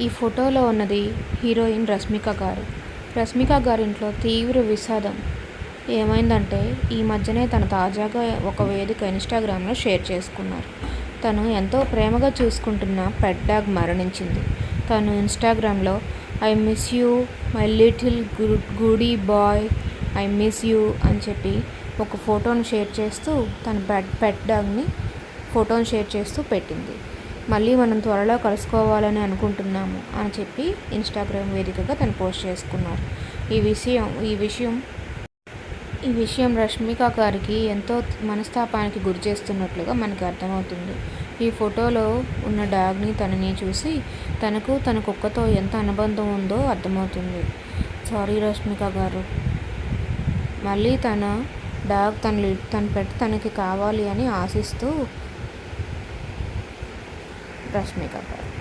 ఈ ఫోటోలో ఉన్నది హీరోయిన్ రష్మిక గారు. రష్మిక గారింట్లో తీవ్ర విషాదం. ఏమైందంటే ఈ మధ్యనే తను తాజాగా ఒక వేదిక ఇన్స్టాగ్రామ్లో షేర్ చేసుకున్నారు. తను ఎంతో ప్రేమగా చూసుకుంటున్న పెట్ డాగ్ మరణించింది. తను ఇన్స్టాగ్రామ్లో I miss you my little goodie boy, I miss you అని చెప్పి ఒక ఫోటోను షేర్ చేస్తూ తన పెట్ డాగ్ని ఫోటోను షేర్ చేస్తూ పెట్టింది. మళ్ళీ మనం త్వరలో కలుసుకోవాలని అనుకుంటున్నాము అని చెప్పి ఇన్స్టాగ్రామ్ వేదికగా తను పోస్ట్ చేసుకున్నారు. ఈ విషయం రష్మిక గారికి ఎంతో మనస్తాపానికి గురి చేస్తున్నట్లుగా మనకి అర్థమవుతుంది. ఈ ఫోటోలో ఉన్న డాగ్ని తనని చూసి తనకు తన కుక్కతో ఎంత అనుబంధం ఉందో అర్థమవుతుంది. సారీ రష్మిక గారు. మళ్ళీ తన డాగ్ తన పెట్ తనకి కావాలి అని ఆశిస్తూ రష్మిక గారు.